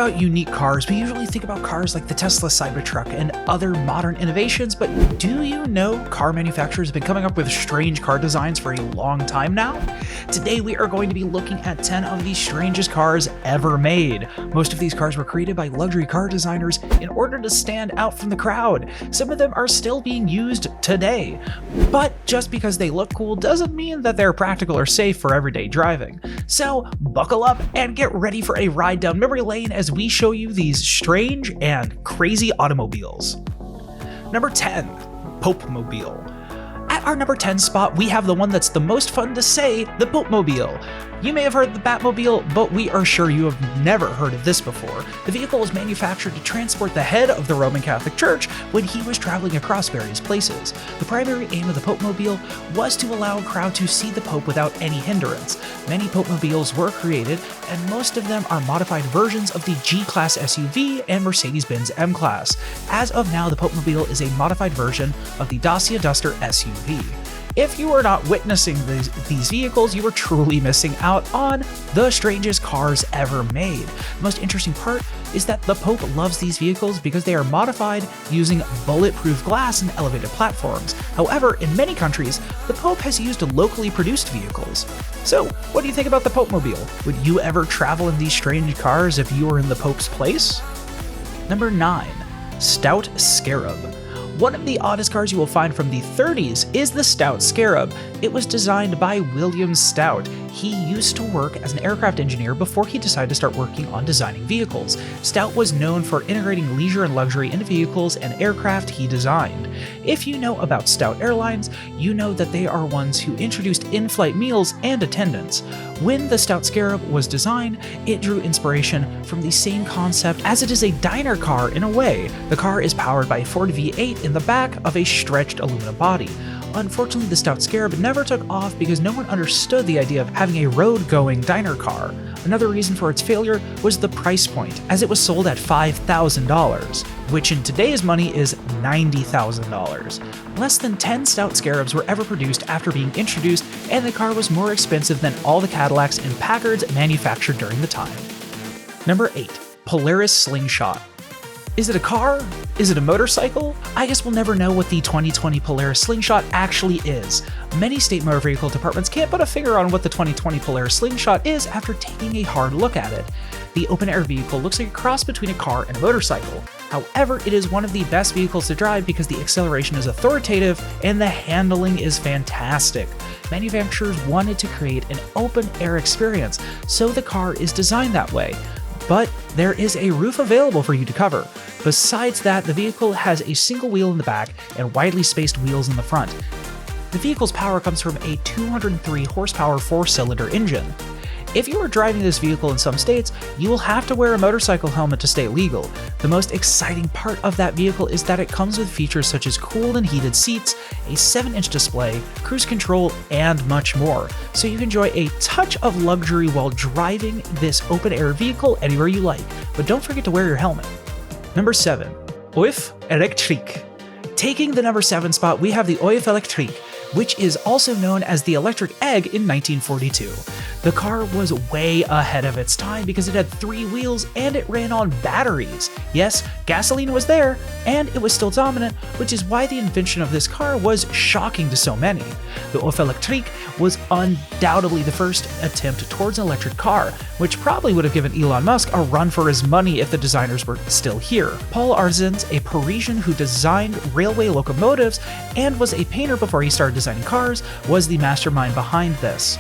about unique cars, we usually think about cars like the Tesla Cybertruck and other modern innovations, but do you know car manufacturers have been coming up with strange car designs for a long time now? Today we are going to be looking at 10 of the strangest cars ever made. Most of these cars were created by luxury car designers in order to stand out from the crowd. Some of them are still being used today, but just because they look cool doesn't mean that they're practical or safe for everyday driving. So buckle up and get ready for a ride down memory lane as we show you these strange and crazy automobiles. Number 10, Popemobile. At our number 10 spot, we have the one that's the most fun to say, the Popemobile. You may have heard of the Batmobile, but we are sure you have never heard of this before. The vehicle was manufactured to transport the head of the Roman Catholic Church when he was traveling across various places. The primary aim of the Popemobile was to allow a crowd to see the Pope without any hindrance. Many Popemobiles were created, and most of them are modified versions of the G-Class SUV and Mercedes-Benz M-Class. As of now, the Popemobile is a modified version of the Dacia Duster SUV. If you are not witnessing these vehicles, you are truly missing out on the strangest cars ever made. The most interesting part is that the Pope loves these vehicles because they are modified using bulletproof glass and elevated platforms. However, in many countries, the Pope has used locally produced vehicles. So, what do you think about the Popemobile? Would you ever travel in these strange cars if you were in the Pope's place? Number 9, Stout Scarab. One of the oddest cars you will find from the 30s is the Stout Scarab. It was designed by William Stout. He used to work as an aircraft engineer before he decided to start working on designing vehicles. Stout was known for integrating leisure and luxury into vehicles and aircraft he designed. If you know about Stout Airlines, you know that they are ones who introduced in-flight meals and attendance. When the Stout Scarab was designed, it drew inspiration from the same concept as it is a diner car in a way. The car is powered by a Ford V8 in the back of a stretched aluminum body. Unfortunately, the Stout Scarab never took off because no one understood the idea of having a road-going diner car. Another reason for its failure was the price point, as it was sold at $5,000, which in today's money is $90,000. Less than 10 Stout Scarabs were ever produced after being introduced, and the car was more expensive than all the Cadillacs and Packards manufactured during the time. Number 8, Polaris Slingshot. Is it a car? Is it a motorcycle? I guess we'll never know what the 2020 Polaris Slingshot actually is. Many state motor vehicle departments can't put a finger on what the 2020 Polaris Slingshot is after taking a hard look at it. The open-air vehicle looks like a cross between a car and a motorcycle. However, it is one of the best vehicles to drive because the acceleration is authoritative and the handling is fantastic. Manufacturers wanted to create an open-air experience, so the car is designed that way. But there is a roof available for you to cover. Besides that, the vehicle has a single wheel in the back and widely spaced wheels in the front. The vehicle's power comes from a 203 horsepower 4-cylinder engine. If you are driving this vehicle in some states, you will have to wear a motorcycle helmet to stay legal. The most exciting part of that vehicle is that it comes with features such as cooled and heated seats, a 7-inch display, cruise control, and much more. So you can enjoy a touch of luxury while driving this open-air vehicle anywhere you like. But don't forget to wear your helmet. Number 7, OIF Electrique. Taking the number 7 spot, we have the OIF Electrique, which is also known as the Electric Egg in 1942. The car was way ahead of its time because it had 3 wheels and it ran on batteries. Yes, gasoline was there, and it was still dominant, which is why the invention of this car was shocking to so many. The OIF Electrique was undoubtedly the first attempt towards an electric car, which probably would have given Elon Musk a run for his money if the designers were still here. Paul Arzens, a Parisian who designed railway locomotives and was a painter before he started designing cars, was the mastermind behind this.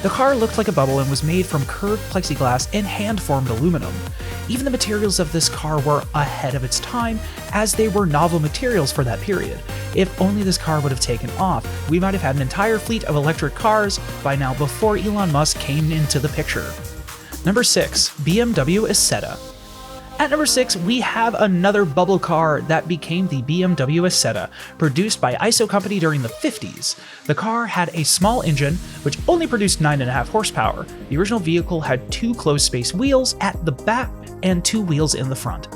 The car looked like a bubble and was made from curved plexiglass and hand-formed aluminum. Even the materials of this car were ahead of its time, as they were novel materials for that period. If only this car would have taken off, we might have had an entire fleet of electric cars by now before Elon Musk came into the picture. Number 6, BMW Asceta. At number 6, we have another bubble car that became the BMW Asceta, produced by ISO Company during the 50s. The car had a small engine, which only produced 9.5 horsepower. The original vehicle had 2 closed-space wheels at the back and 2 wheels in the front.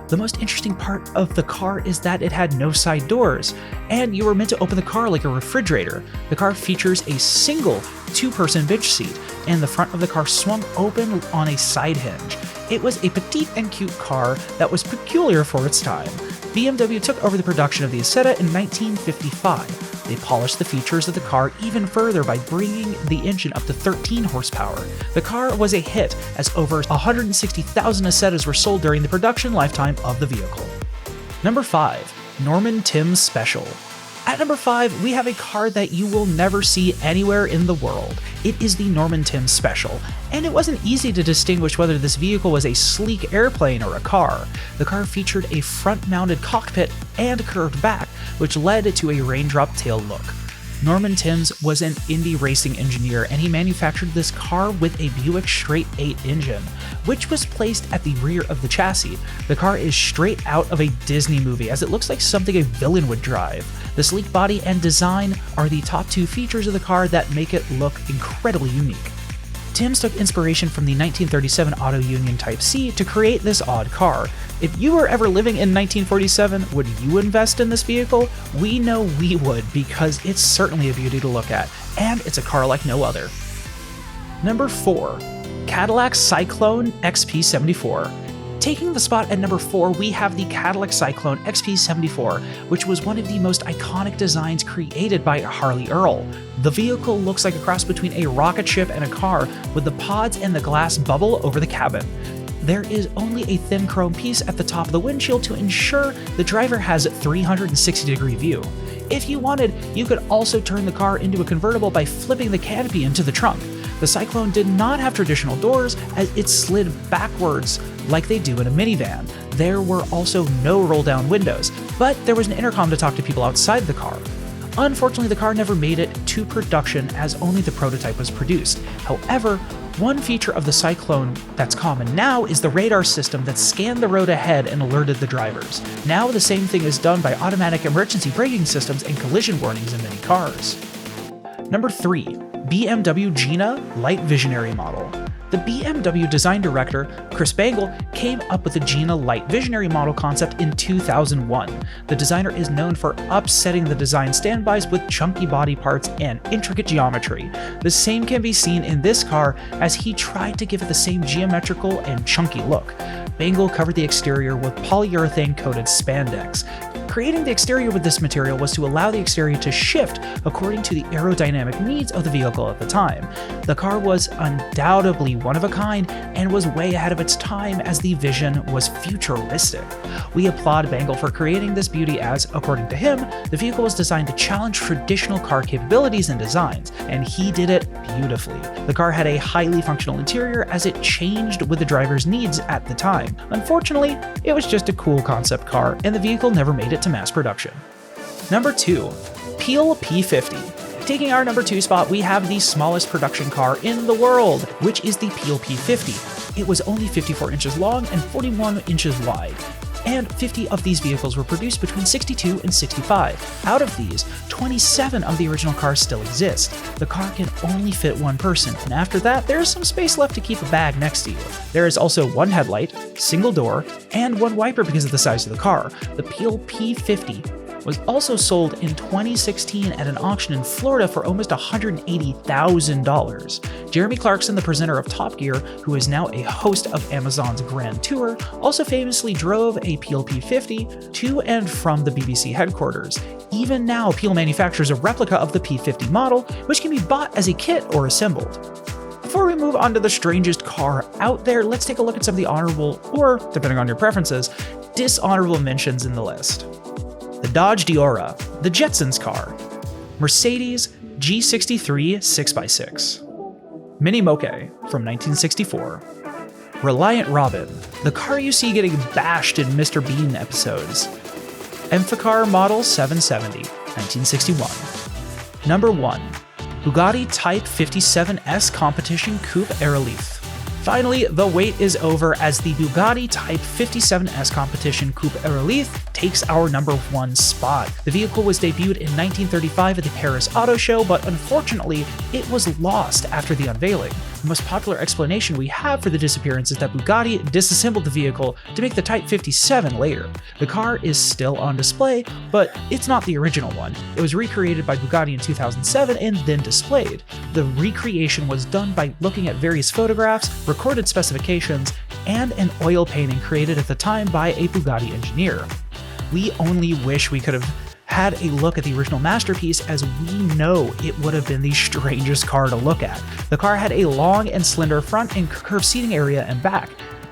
The most interesting part of the car is that it had no side doors, and you were meant to open the car like a refrigerator. The car features a single two-person bench seat, and the front of the car swung open on a side hinge. It was a petite and cute car that was peculiar for its time. BMW took over the production of the Asceta in 1955. They polished the features of the car even further by bringing the engine up to 13 horsepower. The car was a hit, as over 160,000 Ascetas were sold during the production lifetime of the vehicle. Number 5. Norman Timms Special. At number 5, we have a car that you will never see anywhere in the world. It is the Norman Timms Special, and it wasn't easy to distinguish whether this vehicle was a sleek airplane or a car. The car featured a front-mounted cockpit and curved back, which led to a raindrop tail look. Norman Timms was an Indy racing engineer, and he manufactured this car with a Buick Straight 8 engine, which was placed at the rear of the chassis. The car is straight out of a Disney movie, as it looks like something a villain would drive. The sleek body and design are the top two features of the car that make it look incredibly unique. Timms took inspiration from the 1937 Auto Union Type C to create this odd car. If you were ever living in 1947, would you invest in this vehicle? We know we would, because it's certainly a beauty to look at, and it's a car like no other. Number 4. Cadillac Cyclone XP74. Taking the spot at number 4, we have the Cadillac Cyclone XP74, which was one of the most iconic designs created by Harley Earl. The vehicle looks like a cross between a rocket ship and a car, with the pods and the glass bubble over the cabin. There is only a thin chrome piece at the top of the windshield to ensure the driver has a 360-degree view. If you wanted, you could also turn the car into a convertible by flipping the canopy into the trunk. The Cyclone did not have traditional doors, as it slid backwards like they do in a minivan. There were also no roll-down windows, but there was an intercom to talk to people outside the car. Unfortunately, the car never made it to production, as only the prototype was produced. However, one feature of the Cyclone that's common now is the radar system that scanned the road ahead and alerted the drivers. Now the same thing is done by automatic emergency braking systems and collision warnings in many cars. Number 3. BMW Gina Light Visionary Model. The BMW design director, Chris Bangle, came up with the Gina Light Visionary model concept in 2001. The designer is known for upsetting the design standbys with chunky body parts and intricate geometry. The same can be seen in this car, as he tried to give it the same geometrical and chunky look. Bangle covered the exterior with polyurethane-coated spandex. Creating the exterior with this material was to allow the exterior to shift according to the aerodynamic needs of the vehicle at the time. The car was undoubtedly one of a kind and was way ahead of its time, as the vision was futuristic. We applaud Bangle for creating this beauty, as, according to him, the vehicle was designed to challenge traditional car capabilities and designs, and he did it beautifully. The car had a highly functional interior, as it changed with the driver's needs at the time. Unfortunately, it was just a cool concept car, and the vehicle never made it to mass production. Number 2. Peel P50. Taking our number 2 spot, we have the smallest production car in the world, which is the Peel P50. It was only 54 inches long and 41 inches wide, and 50 of these vehicles were produced between 62 and 65. Out of these, 27 of the original cars still exist. The car can only fit one person, and after that, there is some space left to keep a bag next to you. There is also one headlight, single door, and one wiper because of the size of the car. The Peel P50 was also sold in 2016 at an auction in Florida for almost $180,000. Jeremy Clarkson, the presenter of Top Gear, who is now a host of Amazon's Grand Tour, also famously drove a Peel P50 to and from the BBC headquarters. Even now, Peel manufactures a replica of the P50 model, which can be bought as a kit or assembled. Before we move on to the strangest car out there, let's take a look at some of the honorable, or, depending on your preferences, dishonorable mentions in the list. The Dodge Diora, the Jetsons car, Mercedes G63 6x6, Mini Moke from 1964, Reliant Robin, the car you see getting bashed in Mr. Bean episodes, Amphicar Model 770, 1961. Number 1. Bugatti Type 57S Competition Coupe Aeroleith. Finally, the wait is over, as the Bugatti Type 57S Competition Coupe Aeroleith takes our number 1 spot. The vehicle was debuted in 1935 at the Paris Auto Show, but unfortunately, it was lost after the unveiling. The most popular explanation we have for the disappearance is that Bugatti disassembled the vehicle to make the Type 57 later. The car is still on display, but it's not the original one. It was recreated by Bugatti in 2007 and then displayed. The recreation was done by looking at various photographs, recorded specifications, and an oil painting created at the time by a Bugatti engineer. We only wish we could have had a look at the original masterpiece, as we know it would have been the strangest car to look at. The car had a long and slender front and curved seating area and back.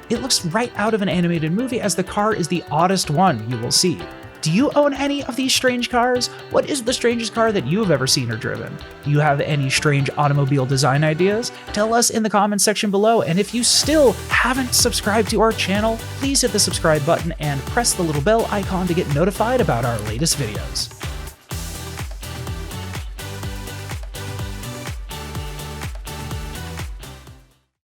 It looks right out of an animated movie, as the car is the oddest one you will see. Do you own any of these strange cars? What is the strangest car that you have ever seen or driven? Do you have any strange automobile design ideas? Tell us in the comments section below, and if you still haven't subscribed to our channel, please hit the subscribe button and press the little bell icon to get notified about our latest videos.